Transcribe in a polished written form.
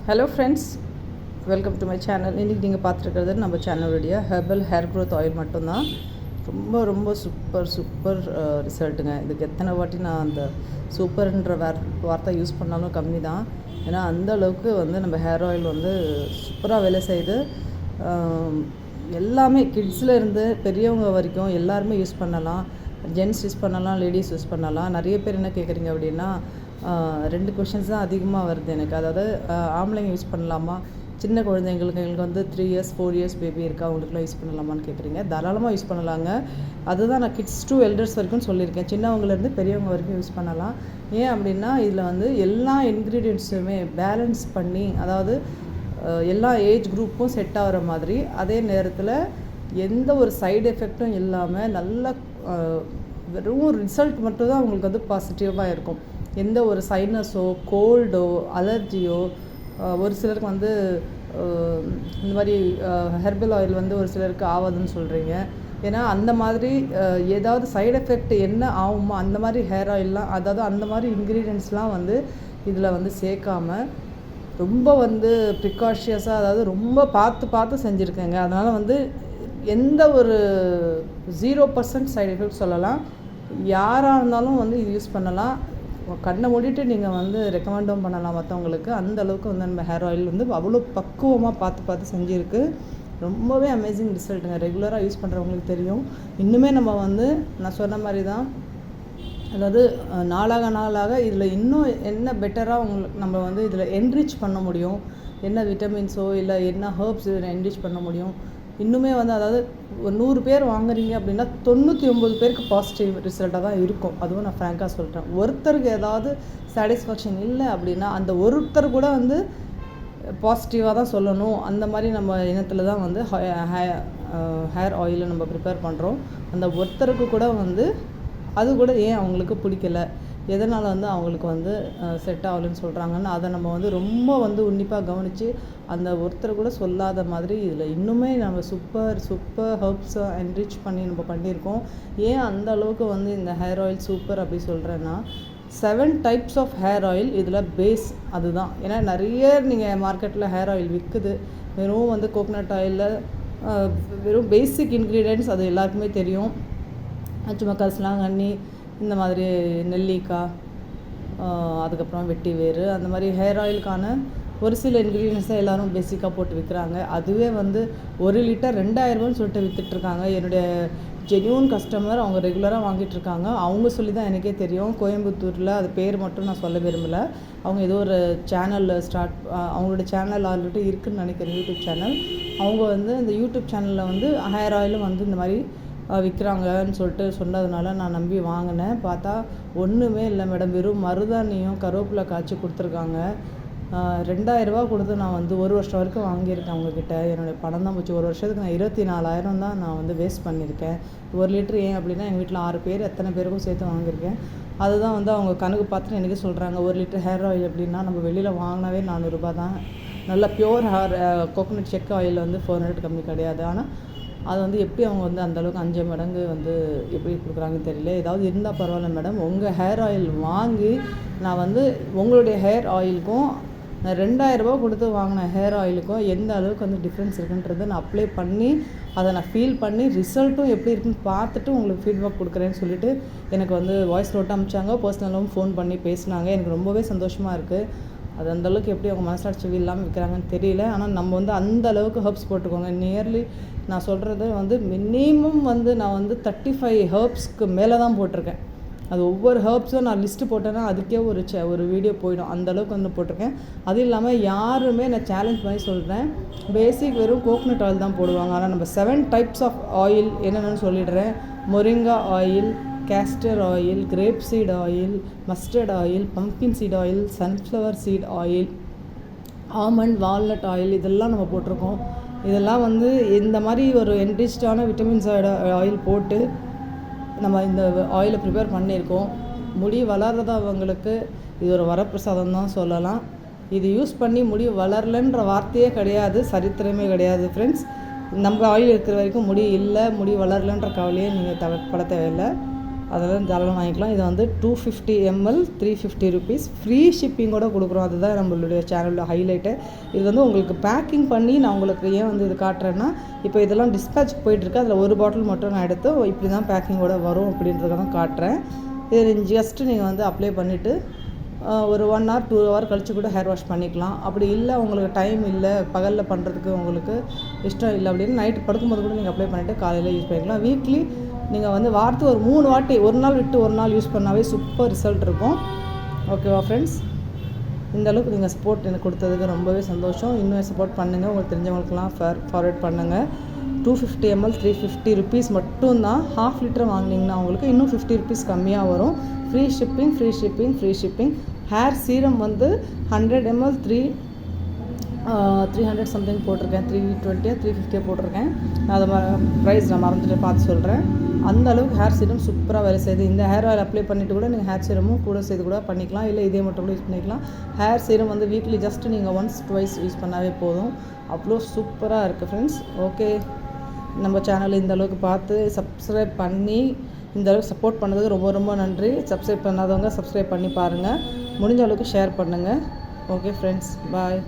Hello friends, welcome to my channel. இன்றைக்கி நீங்கள் பார்த்துருக்கிறது நம்ம சேனலுடைய ஹெர்பல் ஹேர் க்ரோத் ஆயில் மட்டும்தான். ரொம்ப ரொம்ப சூப்பர் ரிசல்ட்டுங்க. இதுக்கு எத்தனை வாட்டி நான் அந்த சூப்பர்ன்ற வார்த்தை யூஸ் பண்ணாலும் கம்மி தான். ஏன்னா அந்த அளவுக்கு வந்து நம்ம ஹேர் ஆயில் வந்து சூப்பராக வேலை செய்யுது. எல்லாமே கிட்ஸில் இருந்து பெரியவங்க வரைக்கும் எல்லாருமே யூஸ் பண்ணலாம். ஜென்ட்ஸ் யூஸ் பண்ணலாம், லேடிஸ் யூஸ் பண்ணலாம். நிறைய பேர் என்ன கேட்குறீங்க அப்படின்னா, ரெண்டு கொஷின்ஸ் தான் அதிகமாக வருது எனக்கு. அதாவது ஆம்பளைங்க யூஸ் பண்ணலாமா, சின்ன குழந்தைங்களுக்கு எங்களுக்கு வந்து 3 இயர்ஸ் 4 இயர்ஸ் பேபி இருக்கா, அவங்களுக்குலாம் யூஸ் பண்ணலாமான்னு கேட்குறீங்க. தாராளமாக யூஸ் பண்ணலாங்க. அதுதான் நான் கிட்ஸ் டு எல்டர்ஸ் வரைக்கும் சொல்லியிருக்கேன். சின்னவங்கலேருந்து பெரியவங்க வரைக்கும் யூஸ் பண்ணலாம். ஏன் அப்படின்னா இதில் வந்து எல்லா இன்க்ரீடியன்ட்ஸுமே பேலன்ஸ் பண்ணி, அதாவது எல்லா ஏஜ் குரூப்பும் செட் ஆகிற மாதிரி, அதே நேரத்தில் எந்த ஒரு சைடு எஃபெக்டும் இல்லாமல் நல்ல வெறும் ரிசல்ட் மட்டும்தான் உங்களுக்கு வந்து பாசிட்டிவாக இருக்கும். எந்த ஒரு சைனஸோ கோல்டோ அலர்ஜியோ, ஒரு சிலருக்கு வந்து இந்த மாதிரி ஹெர்பல் ஆயில் வந்து ஒரு சிலருக்கு ஆகாதுன்னு சொல்கிறீங்க. ஏன்னா அந்த மாதிரி ஏதாவது சைடு எஃபெக்ட் என்ன ஆகுமோ அந்த மாதிரி ஹேர் ஆயிலெலாம், அதாவது அந்த மாதிரி இன்க்ரீடியன்ட்ஸ்லாம் வந்து இதில் வந்து சேர்க்காமல் ரொம்ப வந்து ப்ரிகாஷியஸாக, அதாவது ரொம்ப பார்த்து செஞ்சுருக்கேங்க. அதனால் வந்து எந்த ஒரு 0% சைடு எஃபெக்ட் சொல்லலாம். யாராக இருந்தாலும் வந்து இது யூஸ் பண்ணலாம். கண்ணை மூடிட்டு நீங்கள் வந்து ரெக்கமெண்டும் பண்ணலாம் மற்றவங்களுக்கு. அந்த அளவுக்கு வந்து நம்ம ஹேர் ஆயில் வந்து அவ்வளோ பக்குவமாக பார்த்து செஞ்சுருக்கு. ரொம்பவே அமேசிங் ரிசல்ட்டுங்க. ரெகுலராக யூஸ் பண்ணுறவங்களுக்கு தெரியும். இன்னுமே நம்ம வந்து நான் சொன்ன மாதிரி தான், அதாவது நாளாக இதில் இன்னும் என்ன பெட்டராக உங்களுக்கு நம்ம வந்து இதில் என்ரிச் பண்ண முடியும், என்ன விட்டமின்ஸோ இல்லை என்ன ஹர்ப்ஸ் இதில் என்ரிச் பண்ண முடியும். இன்னுமே வந்து அதாவது ஒரு 100 பேர் வாங்குறீங்க அப்படின்னா 99 பேருக்கு பாசிட்டிவ் ரிசல்ட்டாக தான் இருக்கும். அதுவும் நான் ஃப்ராங்காக சொல்கிறேன். ஒருத்தருக்கு ஏதாவது சாட்டிஸ்ஃபேக்ஷன் இல்லை அப்படின்னா அந்த ஒருத்தர் கூட வந்து பாசிட்டிவாக தான் சொல்லணும். அந்த மாதிரி நம்ம இனத்தில் தான் வந்து ஹேர் ஆயிலை நம்ம ப்ரிப்பேர் பண்ணுறோம். அந்த ஒருத்தருக்கு கூட வந்து அது கூட ஏன் அவங்களுக்கு பிடிக்கல, எதனால் வந்து அவங்களுக்கு வந்து செட் ஆகலைன்னு சொல்கிறாங்கன்னு அதை நம்ம வந்து ரொம்ப வந்து உன்னிப்பாக கவனித்து அந்த ஒருத்தர் கூட சொல்லாத மாதிரி இதில் இன்னுமே நம்ம சூப்பர் ஹர்ப்ஸை என்ரிச் பண்ணி நம்ம பண்ணியிருக்கோம். ஏன் அந்த அளவுக்கு வந்து இந்த ஹேர் ஆயில் சூப்பர் அப்படி சொல்கிறேன்னா, 7 டைப்ஸ் ஆஃப் ஹேர் ஆயில் இதில் பேஸ் அதுதான். ஏன்னா நிறைய நீங்கள் மார்க்கெட்டில் ஹேர் ஆயில் விற்குது, வெறும் வந்து கோகனட் ஆயிலில் வெறும் பேசிக் இன்க்ரீடியன்ட்ஸ் அது எல்லாருக்குமே தெரியும். சும்மா கரிசலாங்கண்ணி, இந்த மாதிரி நெல்லிக்காய், அதுக்கப்புறம் வெட்டி வேறு, அந்த மாதிரி ஹேர் ஆயிலுக்கான ஒரு சில இன்க்ரீடியன்ஸை எல்லோரும் பேசிக்காக போட்டு விற்கிறாங்க. அதுவே வந்து 1 லிட்டர் 2000 சொல்லிட்டு விற்றுட்ருக்காங்க. என்னுடைய ஜென்யூன் கஸ்டமர், அவங்க ரெகுலராக வாங்கிட்டுருக்காங்க. அவங்க சொல்லி தான் எனக்கே தெரியும். கோயம்புத்தூரில், அது பேர் மட்டும் நான் சொல்ல விரும்பலை. அவங்க ஏதோ ஒரு சேனலில் அவங்களோட சேனல் ஆல்ரெடி இருக்குதுன்னு நினைக்கிறேன், யூடியூப் சேனல். அவங்க வந்து இந்த யூடியூப் சேனலில் வந்து ஹேர் ஆயிலும் வந்து இந்த மாதிரி விற்கிறாங்கன்னு சொல்லிட்டு சொன்னதுனால நான் நம்பி வாங்கினேன். பார்த்தா ஒன்றுமே இல்லை மேடம், வெறும் மருதாணியும் கருவேப்பிலை காய்ச்சி கொடுத்துருக்காங்க. 2000 கொடுத்து நான் வந்து 1 வருஷம் வரைக்கும் வாங்கியிருக்கேன் அவங்கக்கிட்ட. என்னுடைய பணம் தான் போச்சு. 1 வருஷத்துக்கு நான் 24,000 தான் நான் வந்து வேஸ்ட் பண்ணியிருக்கேன். 1 லிட்டர் ஏன் அப்படின்னா எங்கள் வீட்டில் 6 பேர், எத்தனை பேருக்கும் சேர்த்து வாங்கியிருக்கேன். அதுதான் வந்து அவங்க கணக்கு பார்த்துட்டு எனக்கு சொல்கிறாங்க, 1 லிட்டர் ஹேர் ஆயில் எப்படின்னா நம்ம வெளியில் வாங்கினாவே 400 ரூபா தான். நல்லா பியோர் கோகனட் செக் ஆயில் வந்து 400 கம்மி கிடையாது. ஆனால் அது வந்து எப்படி அவங்க வந்து அந்தளவுக்கு 5 மடங்கு வந்து எப்படி கொடுக்குறாங்கன்னு தெரியல. ஏதாவது இருந்தால் பரவாயில்ல மேடம், உங்கள் ஹேர் ஆயில் வாங்கி நான் வந்து உங்களுடைய ஹேர் ஆயிலுக்கும் நான் 2000 கொடுத்து வாங்கின ஹேர் ஆயிலுக்கும் எந்த அளவுக்கு வந்து டிஃப்ரென்ஸ் இருக்குன்றதை நான் அப்ளை பண்ணி அதை நான் ஃபீல் பண்ணி ரிசல்ட்டும் எப்படி இருக்குன்னு பார்த்துட்டு உங்களுக்கு ஃபீட்பேக் கொடுக்குறேன்னு சொல்லிட்டு எனக்கு வந்து வாய்ஸ் நோட் அனுப்பிச்சாங்க. பர்சனலாகவும் ஃபோன் பண்ணி பேசினாங்க. எனக்கு ரொம்பவே சந்தோஷமாக இருக்குது. அது அந்தளவுக்கு எப்படி அவங்க மனசாட்சி இல்லாமல் விற்கிறாங்கன்னு தெரியல. ஆனால் நம்ம வந்து அந்த அளவுக்கு ஹர்ப்ஸ் போட்டுக்கோங்க. நியர்லி நான் சொல்கிறது வந்து மினிமம் வந்து நான் வந்து 35 ஹர்ப்ஸ்க்கு மேலே தான் போட்டிருக்கேன். அது ஒவ்வொரு ஹர்ப்ஸும் நான் லிஸ்ட்டு போட்டேன்னா அதுக்கே ஒரு வீடியோ போயிடும். அந்தளவுக்கு வந்து போட்டிருக்கேன். அது இல்லாமல் யாருமே நான் சேலஞ்ச் பண்ணி சொல்கிறேன், பேசிக் வெறும் கோகனட் ஆயில் தான் போடுவாங்க. ஆனால் நம்ம 7 டைப்ஸ் ஆஃப் ஆயில் என்னென்னு சொல்லிடுறேன். Moringa oil, castor oil, grape seed oil, mustard oil, pumpkin seed oil, sunflower seed oil, almond, walnut oil, இதெல்லாம் நம்ம போட்டிருக்கோம். இதெல்லாம் வந்து இந்த மாதிரி ஒரு என்ரிச்டான விட்டமின்ஸ் ஆயில் போட்டு நம்ம இந்த ஆயிலை ப்ரிப்பேர் பண்ணியிருக்கோம். முடி வளர்றதவங்களுக்கு இது ஒரு வரப்பிரசாதம் தான் சொல்லலாம். இது யூஸ் பண்ணி முடி வளரலன்ற வார்த்தையே கிடையாது, சரித்திரமே கிடையாது ஃப்ரெண்ட்ஸ். நம்ம ஆயில் இருக்கிற வரைக்கும் முடி இல்லை, முடி வளரலன்ற கவலையே நீங்கள் பட தேவையில்லை. அதெல்லாம் தாராளமாக வாங்கிக்கலாம். இது வந்து 250 ml 350 rupees. ஃப்ரீ ஷிப்பிங்கோட கொடுக்குறோம். அதுதான் நம்மளுடைய சேனலோட ஹைலைட்டு. இது வந்து உங்களுக்கு பேக்கிங் பண்ணி நான் உங்களுக்கு ஏன் வந்து இது காட்டுறேன்னா, இப்போ இதெல்லாம் டிஸ்பேட்ச் போயிட்டுருக்கு. அதில் ஒரு பாட்டில் மட்டும் நான் எடுத்து இப்படி தான் பேக்கிங்கோட வரும் அப்படின்றத தான் காட்டுறேன். இது ஜஸ்ட்டு நீங்கள் வந்து அப்ளை பண்ணிவிட்டு ஒரு 1 hour 2 hour கழித்து கூட ஹேர் வாஷ் பண்ணிக்கலாம். அப்படி இல்லை உங்களுக்கு டைம் இல்லை, பகலில் பண்ணுறதுக்கு உங்களுக்கு இஷ்டம் இல்லை அப்படின்னு நைட்டு படுக்கும்போது கூட நீங்கள் அப்ளை பண்ணிவிட்டு காலையில் யூஸ் பண்ணிக்கலாம். வீக்லி நீங்கள் வந்து வாரத்துக்கு ஒரு 3 வாட்டி, ஒரு நாள் விட்டு ஒரு நாள் யூஸ் பண்ணாவே சூப்பர் ரிசல்ட் இருக்கும். ஓகேவா ஃப்ரெண்ட்ஸ்? இந்த அளவுக்கு நீங்கள் சப்போர்ட் எனக்கு கொடுத்ததுக்கு ரொம்பவே சந்தோஷம். இன்னும் சப்போர்ட் பண்ணுங்கள். உங்களுக்கு தெரிஞ்சவங்களுக்குலாம் ஃபார்வர்ட் பண்ணுங்கள். 250 ml 350 rupees மட்டும்தான். 1/2 liter வாங்கினீங்கன்னா உங்களுக்கு இன்னும் 50 rupees கம்மியாக வரும். Free shipping. ஹேர் சீரம் வந்து 100 ml 300 சம்திங் போட்டிருக்கேன். 320 350 போட்டிருக்கேன். நான் அதை ப்ரைஸ் நான் மறந்துட்டு பார்த்து சொல்கிறேன். அந்த அளவுக்கு ஹேர் சீரம் சூப்பராக வேலை செய்யுது. இந்த ஹேர் ஆயில் அப்ளை பண்ணிவிட்டு கூட நீங்கள் ஹேர் சீரமும் கூட செய்து கூட பண்ணிக்கலாம். இல்லை இதே மட்டும் கூட யூஸ் பண்ணிக்கலாம். ஹேர் சீரம் வந்து வீக்லி ஜஸ்ட்டு நீங்கள் ஒன்ஸ் ட்வைஸ் யூஸ் பண்ணாவே போதும். அவ்வளோ சூப்பராக இருக்குது ஃப்ரெண்ட்ஸ். ஓகே, நம்ம சேனலை இந்த அளவுக்கு பார்த்து சப்ஸ்கிரைப் பண்ணி இந்த அளவுக்கு சப்போர்ட் பண்ணதுக்கு ரொம்ப ரொம்ப நன்றி. சப்ஸ்கிரைப் பண்ணாதவங்க சப்ஸ்கிரைப் பண்ணி பாருங்கள். முடிஞ்ச அளவுக்கு ஷேர் பண்ணுங்கள். ஓகே ஃப்ரெண்ட்ஸ், பாய்.